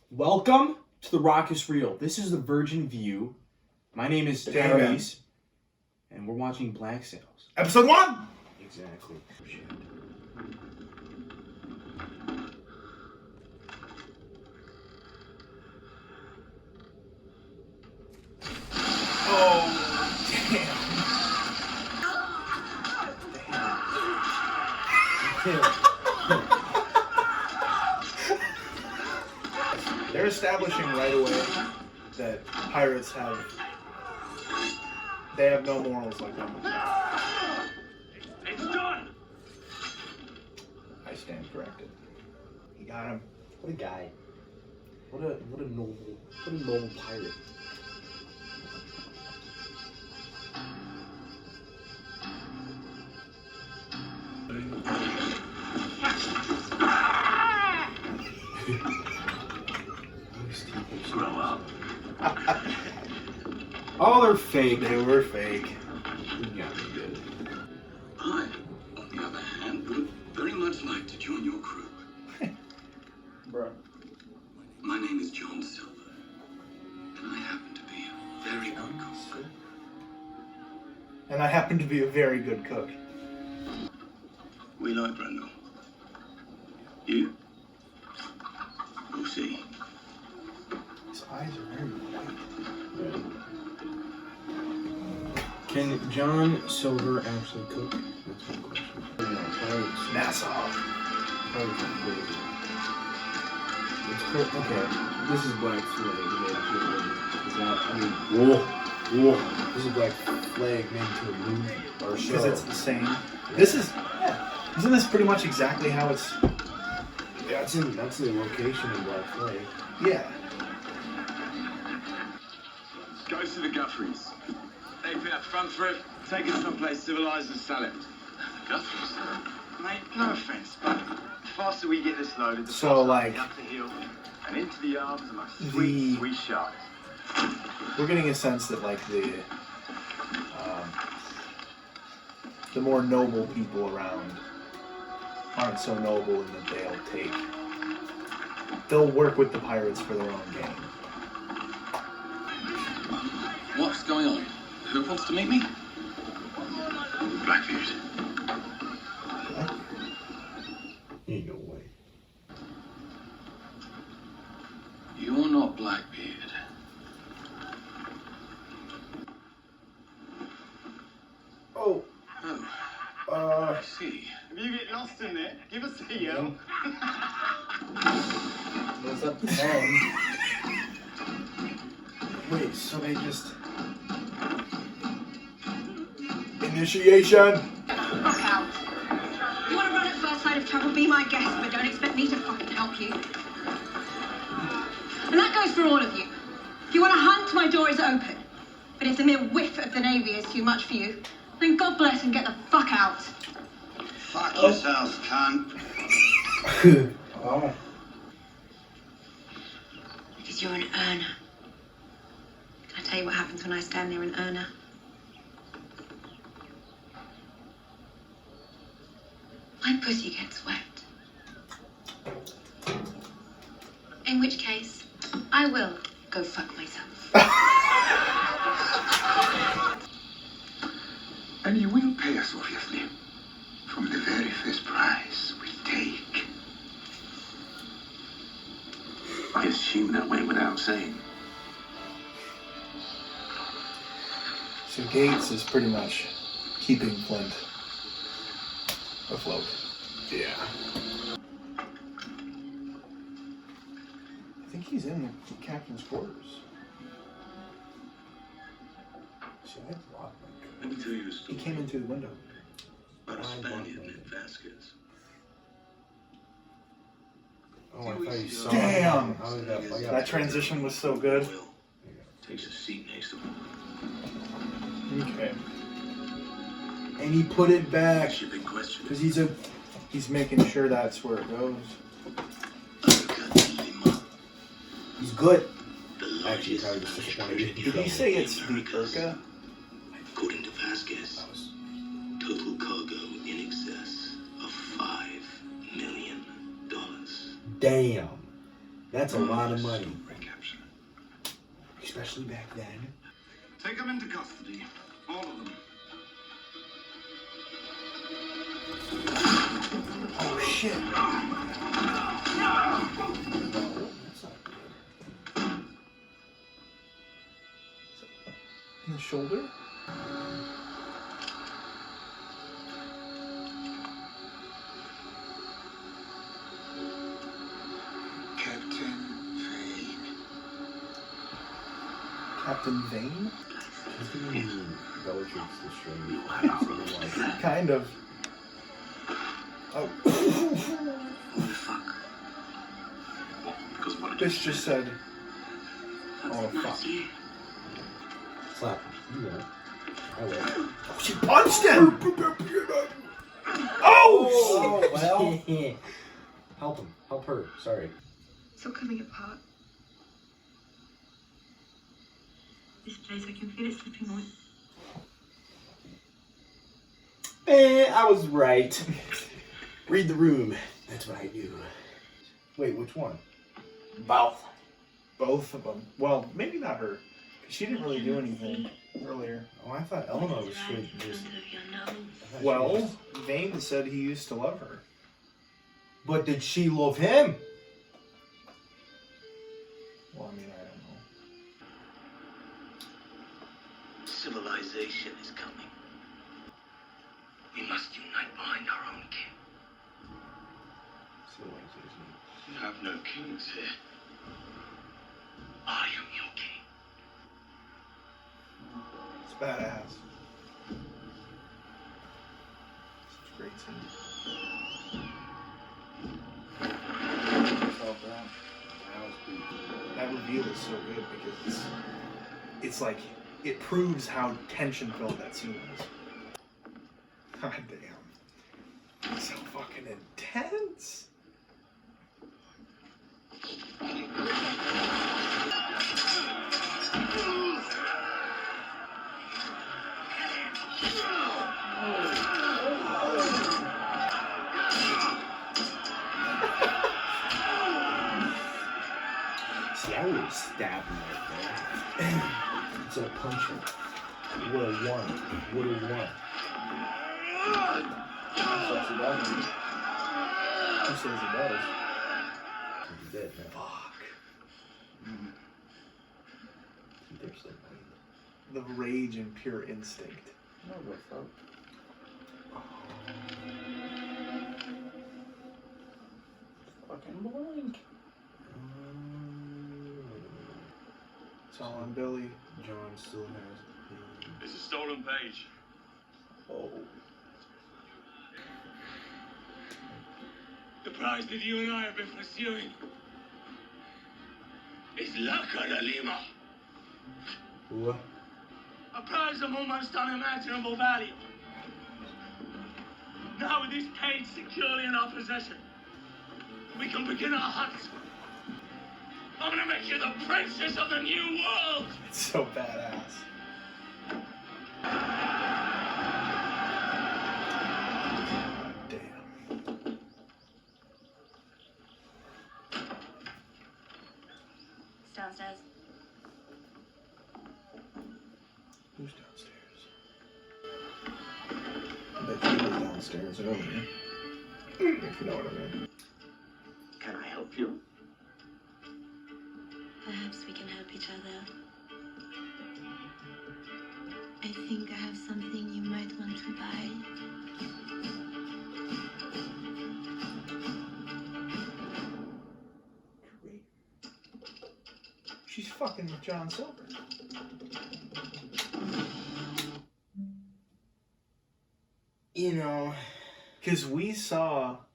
Welcome to the Raucous Reel. This is the Virgin View. My name is Tyrese, and we're watching Black Sails. Episode 1! Exactly. Shit. Oh, damn. They're establishing right away that pirates have no morals like that. It's done! I stand corrected. He got him. What a guy. What a noble pirate. Grow up. Oh, they're fake. They were fake. You got me good. I, on the other hand, would very much like to join your crew. Bro. My name is John Silver, and I happen to be a very good cook. And I happen to be a very good cook. We like Brendel. You? We'll see. His eyes are very white. Can John Silver actually cook? That's my question. Nassau. It's cooked. Okay, this is Black Flag made to a movie. Is that? I mean, whoa. This is Black Flag made to a movie or a show. Because it's the same. This is, yeah. Isn't this pretty much exactly how it's? Yeah, that's the location in Black Flag. Yeah. Goes to the Guthrie's. Take me up front for it, take it someplace civilized and sell it. The Guthrie's. Mate, no offense, but the faster we get this loaded, the So, faster like, we up the hill and into the arms of my the- sweet sharks. We're getting a sense that like the more noble people around aren't so noble in that they'll work with the pirates for their own gain. What's going on? Who wants to meet me? Blackbeard. Ain't no way. You're not Blackbeard. Oh, Oh, I see. If you get lost in there, give us a yell. what's up, man? Wait, so they just initiation? Fuck out. You want to run at first sign of trouble, be my guest, but don't expect me to fucking help you. And that goes for all of you. If you want to hunt, my door is open. But if the mere whiff of the Navy is too much for you, then God bless and get the fuck out. Fuck yourself, cunt. Oh. Because you're an earner. Can I tell you what happens when I stand near an earner? My pussy gets wet. In which case, I will go fuck myself. And you will pay us, obviously, from the very first price we take. I assume that went without saying. So Gates is pretty much keeping Flint afloat. Yeah. I think he's in the captain's quarters. See, I blocked him. Let me tell you a He story came in through the window. about a Spaniard named Vasquez. Oh, I thought you saw Damn! him. How did that play out? That transition was so good. Will takes a seat next to him. Okay. And he put it back Shipping question. because he's making sure that's where it goes. He's good. The Actually, largest probably just disappointed. Did he say it's the Urca? According to Vasquez, total cargo in excess of $5 million. Damn. That's a lot of money. Recapture. Especially back then. Take them into custody. All of them. Oh shit. That's not good. In the shoulder? Captain Vane. Captain Vane? He's gonna be Bellatrix Lestrange. Kind of. Oh. Because what did This just said. Oh fuck. Slap. You won't. I will. Oh, she punched him! Oh! Well. Help him. Help her. Sorry. It's all coming apart. This place, I can feel it slipping away. I was right. Read the room. That's what I knew. Wait, which one? Both. Both of them. Well, maybe not her. 'Cause she didn't really do anything earlier. Oh, I thought Eleanor was straight just. Well, Vane said he used to love her. But did she love him? Well, I mean, I don't know. Civilization is coming. We must unite behind our own king. Civilization. You have no kings here. I am your king. It's badass. Such a great scene. That reveal is so good because it's like, it proves how tension-filled that scene is. God damn. It's so fucking intense. See, I would have stabbed him right there. Instead of punching. Would have won. Would have won. Who says he does? He's dead now. Fuck. They're still fighting. The rage and pure instinct. No, what's up? Fucking blink. It's all on Billy. John still has. It's a stolen page. Oh. The prize that you and I have been pursuing is La Lima. What? A prize of almost unimaginable value. Now with this page securely in our possession, we can begin our hunt. I'm gonna make you the princess of the new world! It's so badass. Damn. It's downstairs. Who's downstairs? I bet she was downstairs earlier. If you know what I mean. Can I help you? Perhaps we can help each other. I think I have something you might want to buy. Great. She's fucking with John Silver. You know. Because we saw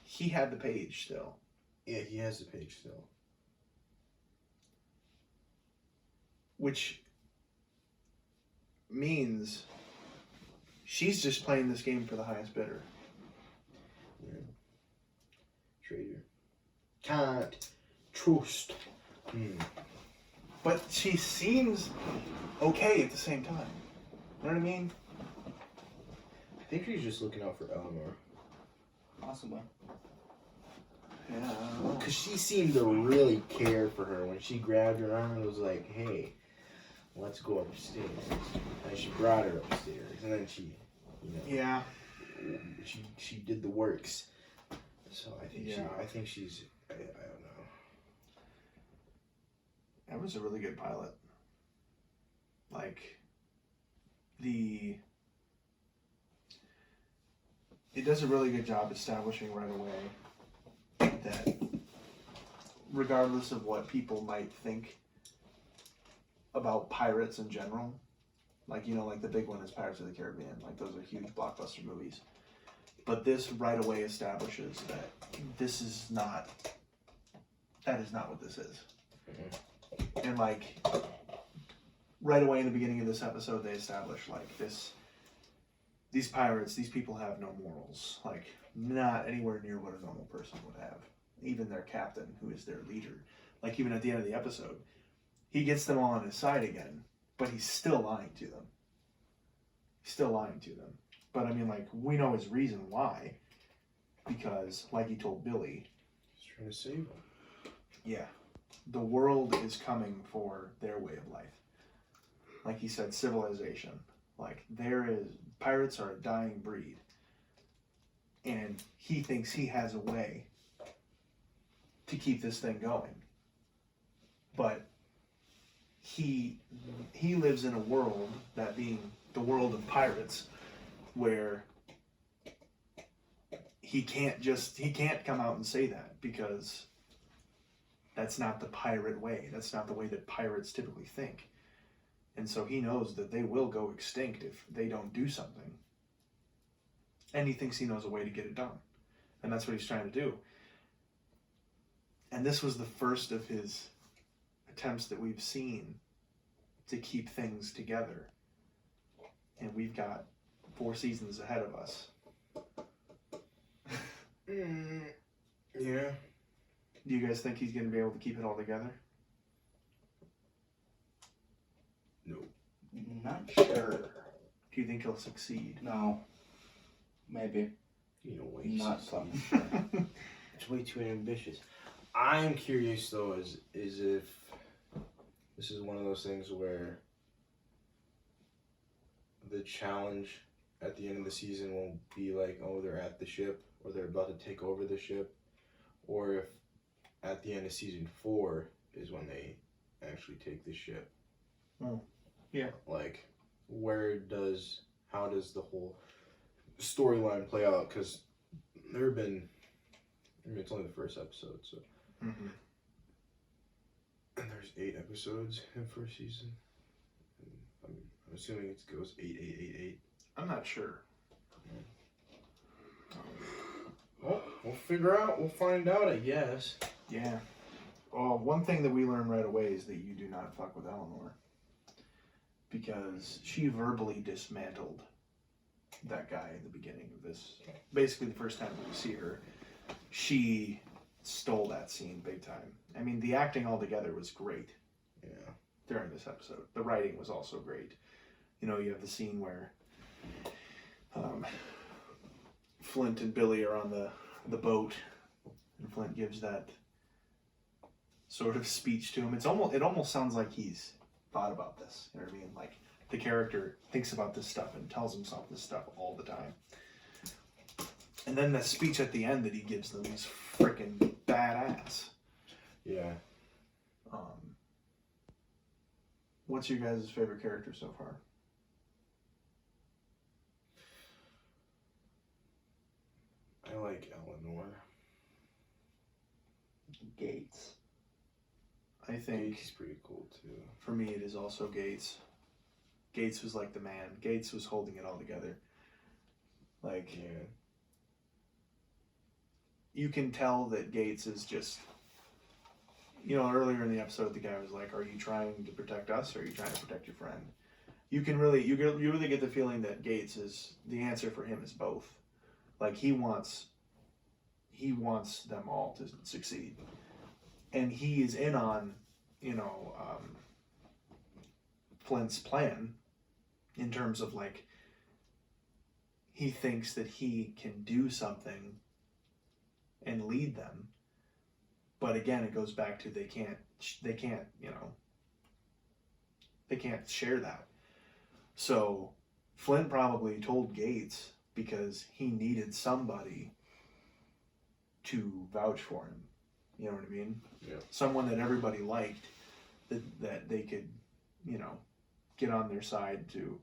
he had the page still. Yeah, he has the page still. Which means she's just playing this game for the highest bidder. Yeah. Traitor. Can't trust. But she seems okay at the same time. You know what I mean? I think she's just looking out for Eleanor. Possibly. Yeah. Because she seemed to really care for her when she grabbed her arm and was like, hey, let's go upstairs. And she brought her upstairs. And then she, Yeah. she did the works. So I think she's, I don't know. That was a really good pilot. Like, it does a really good job establishing right away that regardless of what people might think about pirates in general, like, like the big one is Pirates of the Caribbean, like those are huge blockbuster movies. But this right away establishes that that is not what this is. Mm-hmm. And like, right away in the beginning of this episode, they establish like these pirates, these people have no morals, like not anywhere near what a normal person would have. Even their captain, who is their leader, like even at the end of the episode, he gets them all on his side again, but he's still lying to them. But I mean, like, we know his reason why, because like he told Billy, he's trying to save them. Yeah, the world is coming for their way of life. Like he said, civilization. Like, pirates are a dying breed. And he thinks he has a way to keep this thing going. But he lives in a world, that being the world of pirates, where he can't come out and say that, because that's not the pirate way. That's not the way that pirates typically think. And so he knows that they will go extinct if they don't do something. And he thinks he knows a way to get it done. And that's what he's trying to do. And this was the first of his attempts that we've seen to keep things together. And we've got 4 seasons ahead of us. Yeah. Do you guys think he's going to be able to keep it all together? No. Not sure. Do you think he'll succeed? No. Maybe. Not some. It's way too ambitious. I'm curious though, is if this is one of those things where the challenge at the end of the season won't be like, oh, they're at the ship, or they're about to take over the ship, or if at the end of season 4 is when they actually take the ship. Oh, yeah. Like, how does the whole storyline play out? Because it's only the first episode, so. Mm-hmm. And there's 8 episodes in the first season. I'm assuming it goes 8. I'm not sure. Well, we'll find out, I guess. Yeah. Well, one thing that we learned right away is that you do not fuck with Eleanor. Because she verbally dismantled that guy in the beginning of this. Basically, the first time we see her, she stole that scene big time. I mean, the acting altogether was great. Yeah. During this episode. The writing was also great. You have the scene where Flint and Billy are on the boat, and Flint gives that sort of speech to him. It almost sounds like he's thought about this. You know what I mean? Like, the character thinks about this stuff and tells himself this stuff all the time. And then the speech at the end that he gives them is freaking badass. Yeah. What's your guys' favorite character so far? I like Eleanor. Gates. I think he's pretty cool too. For me, it is also Gates. Gates was like the man. Gates was holding it all together. Like, yeah. You can tell that Gates is just, earlier in the episode, the guy was like, "Are you trying to protect us, or are you trying to protect your friend?" You really get the feeling that Gates is, the answer for him is both. Like, he wants them all to succeed, and he is in on, Flint's plan, in terms of like, he thinks that he can do something and lead them, But again, it goes back to they can't share that. So Flint probably told Gates because he needed somebody to vouch for him. You know what I mean? Yeah. Someone that everybody liked, that they could, get on their side to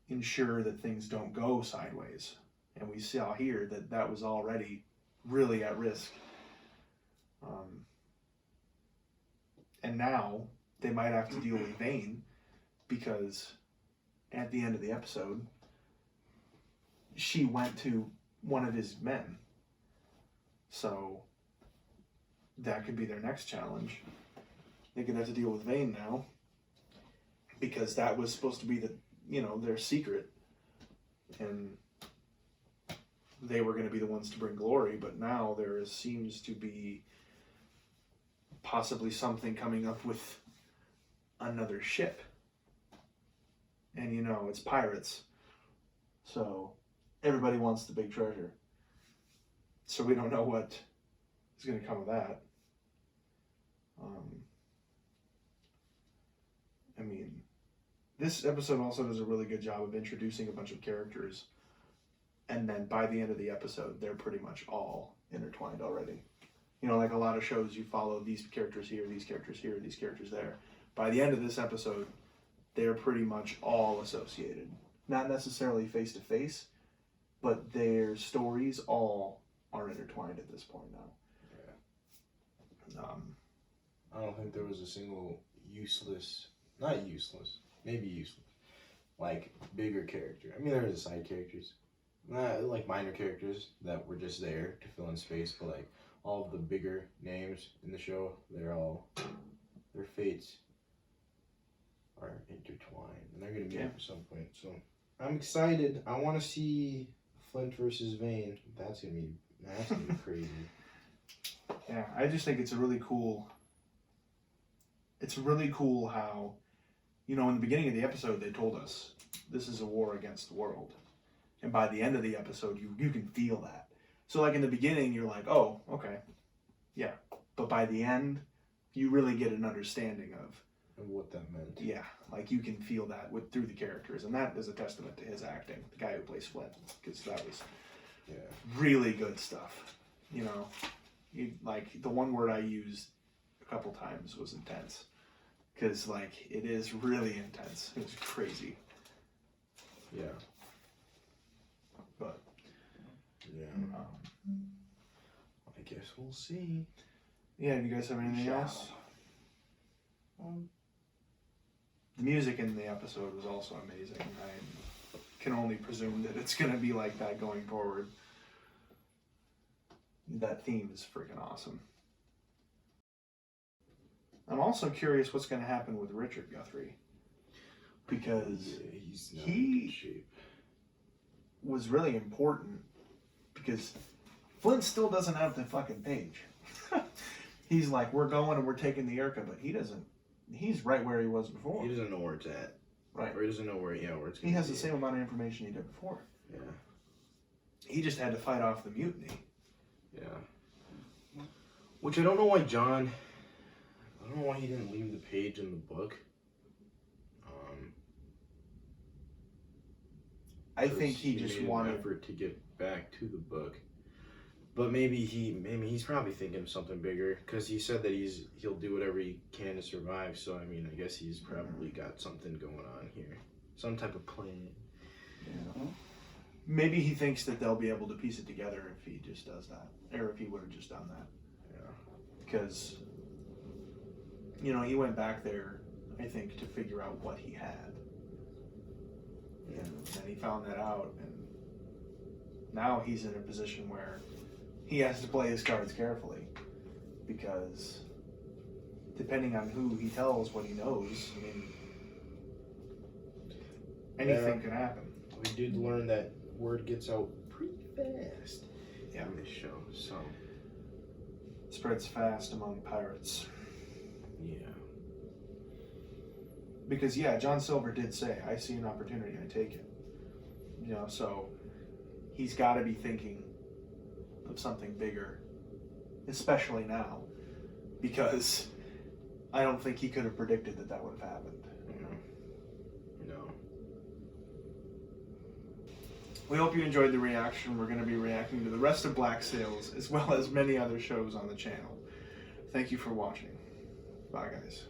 ensure that things don't go sideways. And we saw here that was already really at risk. And now they might have to deal with Vane, because at the end of the episode, she went to one of his men. So that could be their next challenge. They're gonna have to deal with Vane now, because that was supposed to be their secret, and they were going to be the ones to bring glory. But now there seems to be possibly something coming up with another ship, and it's pirates, so everybody wants the big treasure. So we don't know what is going to come of that. This episode also does a really good job of introducing a bunch of characters, and then by the end of the episode, they're pretty much all intertwined already. Like a lot of shows, you follow these characters here, these characters here, these characters there. By the end of this episode, they're pretty much all associated. Not necessarily face to face, but their stories all are intertwined at this point now. I don't think there was a single maybe useless, like bigger character. I mean, there was side characters, like minor characters that were just there to fill in space, but like all of the bigger names in the show, their fates are intertwined, and they're gonna meet up at some point. So I'm excited. I want to see Flint versus Vane. That's gonna be crazy. Yeah, I just think it's really cool how, in the beginning of the episode, they told us this is a war against the world. And by the end of the episode, you can feel that. So like in the beginning, you're like, oh, okay. Yeah. But by the end, you really get an understanding of what that meant. Yeah. Like you can feel that through the characters. And that is a testament to his acting, the guy who plays Flint. Because that was really good stuff. Like the one word I used a couple times was intense. Because, it is really intense. It was crazy. Yeah. But, I guess we'll see. Yeah, do you guys have anything else? The music in the episode was also amazing. I can only presume that it's going to be like that going forward. That theme is freaking awesome. I'm also curious what's going to happen with Richard Guthrie, because he's not in good shape. Was really important, because Flint still doesn't have the fucking page. He's like, we're going and we're taking the Urca, but he doesn't. He's right where he was before. He doesn't know where it's at. Right. Or he doesn't know where it's going to be. He has the same amount of information he did before. Yeah. He just had to fight off the mutiny. Yeah. Which I don't know why I don't know why he didn't leave the page in the book. I think he just wanted an effort to get back to the book. But maybe he's probably thinking of something bigger, because he said that he'll do whatever he can to survive. So I guess he's probably got something going on here, some type of plan. Yeah. Maybe he thinks that they'll be able to piece it together if he just does that, or if he would have just done that. Yeah. Because he went back there, I think, to figure out what he had. And then he found that out, and now he's in a position where he has to play his cards carefully, because depending on who he tells what he knows, anything can happen. We did learn that word gets out pretty fast in this show, so spreads fast among pirates. Yeah. Because John Silver did say, I see an opportunity, I take it. So he's got to be thinking of something bigger especially now, because I don't think he could have predicted that would have happened. No. We hope you enjoyed the reaction. We're going to be reacting to the rest of Black Sails, as well as many other shows on the channel. Thank you for watching. Bye, guys.